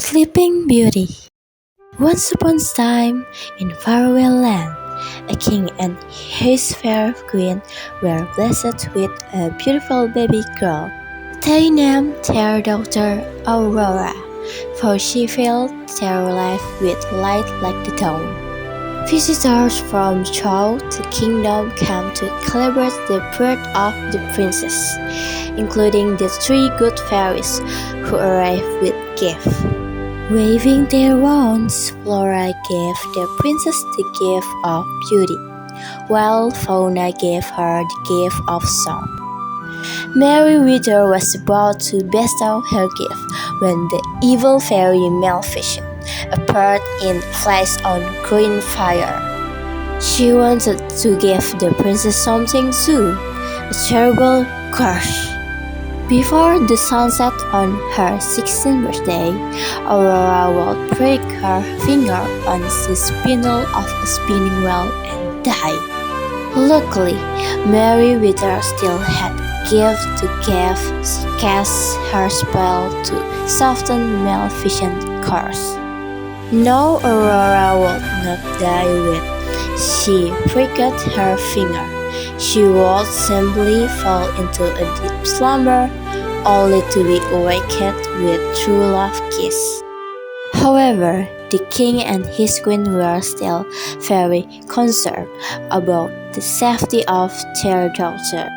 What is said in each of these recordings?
Sleeping Beauty. Once upon a time, in faraway land, a king and his fair queen were blessed with a beautiful baby girl. They named their daughter Aurora, for she filled their life with light like the dawn. Visitors from throughout the kingdom came to celebrate the birth of the princess, including the three good fairies who arrived with gifts. Waving their wands, Flora gave the princess the gift of beauty, while Fauna gave her the gift of song. Merryweather was about to bestow her gift when the evil fairy Maleficent appeared in flash on green fire. She wanted to give the princess something too, a terrible curse. Before the sun set on her 16th birthday, Aurora would break her finger on the spindle of a spinning wheel and die. Luckily, Merryweather still had a gift to give. She cast her spell to soften Maleficent's curse. No, Aurora would not die with. She pricked her finger. She would simply fall into a deep slumber, only to be awakened with true love kiss. However, the king and his queen were still very concerned about the safety of their daughter.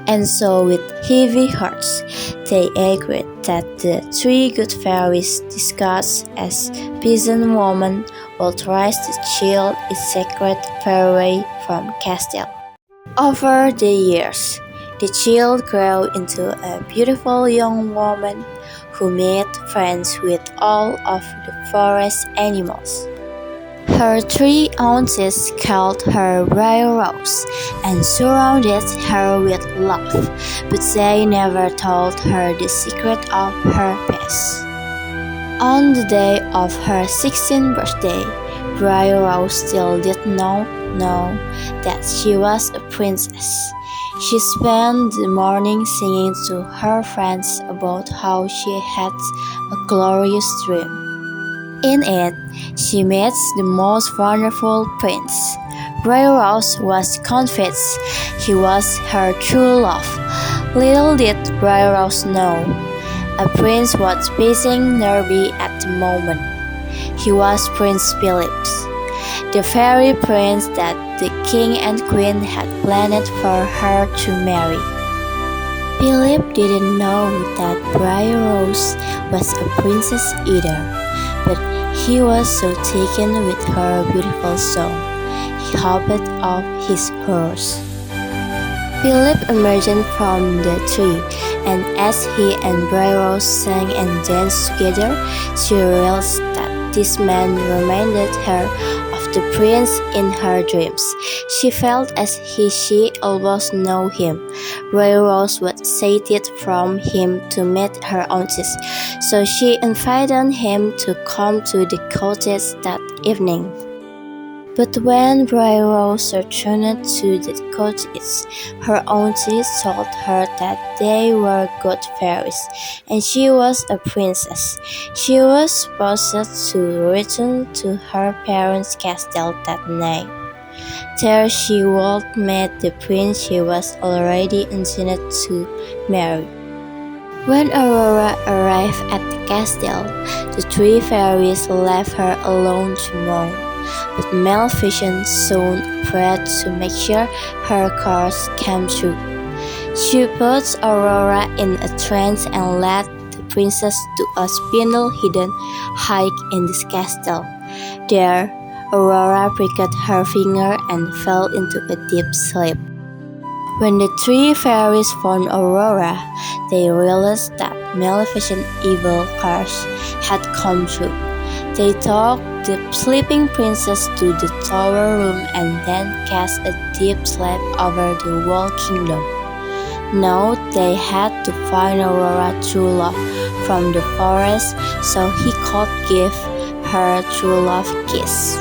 And so with heavy hearts, they agreed that the three good fairies discussed as peasant women would raise the child in sacred fairway from castle. Over the years, the child grew into a beautiful young woman who made friends with all of the forest animals. Her three aunts called her Briar Rose and surrounded her with love, but they never told her the secret of her past. On the day of her 16th birthday, Briar Rose still did not know that she was a princess. She spent the morning singing to her friends about how she had a glorious dream. In it, she met the most wonderful prince. Briar Rose was convinced he was her true love. Little did Briar Rose know, a prince was passing nearby at the moment. He was Prince Philip, the fairy prince that the king and queen had planned for her to marry. Philip didn't know that Briar Rose was a princess either, but he was so taken with her beautiful song, he hopped off his horse. Philip emerged from the tree, and as he and Briar Rose sang and danced together, she realized that this man reminded her of the prince in her dreams. She felt as she almost knew him. Briar Rose was excited from him to meet her aunts, so she invited him to come to the cottage that evening. But when Briar Rose returned to the cottage, her aunties told her that they were good fairies, and she was a princess. She was supposed to return to her parents' castle that night. There she would meet the prince she was already intended to marry. When Aurora arrived at the castle, the three fairies left her alone to mourn. But Maleficent soon appeared to make sure her curse came true. She put Aurora in a trance and led the princess to a spindle hidden high in the castle. There, Aurora pricked her finger and fell into a deep sleep. When the three fairies found Aurora, they realized that Maleficent's evil curse had come true. They took the sleeping princess to the tower room and then cast a deep sleep over the whole kingdom. Now they had to find Aurora's true love from the forest so he could give her true love kiss.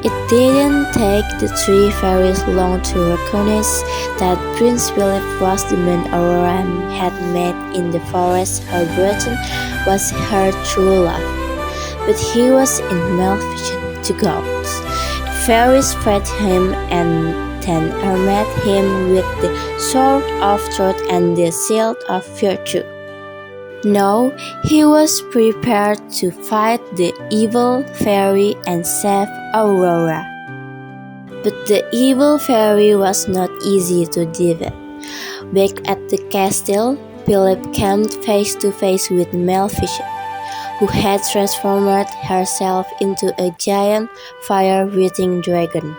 It didn't take the three fairies long to recognize that Prince Philip was the man Aurora had met in the forest. Her Breton was her true love, but he was in malfunction to gods. The fairies fed him and then armed him with the sword of truth and the shield of virtue. Now he was prepared to fight the evil fairy and save Aurora. But the evil fairy was not easy to defeat. Back at the castle, Philip came face to face with Maleficent, who had transformed herself into a giant fire-breathing dragon.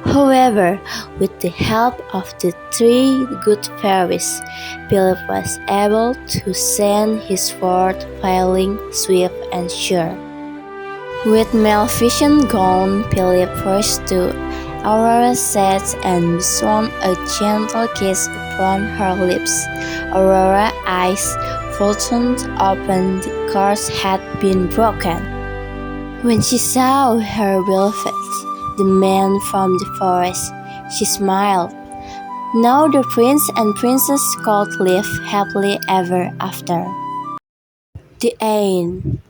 However, with the help of the three good fairies, Philip was able to send his sword flying swift and sure. With Maleficent gone, Philip rushed to Aurora's side and bestowed a gentle kiss upon her lips. Aurora's eyes floated open, the curse had been broken. When she saw her beloved, the man from the forest, she smiled. Now the prince and princess could live happily ever after. The end.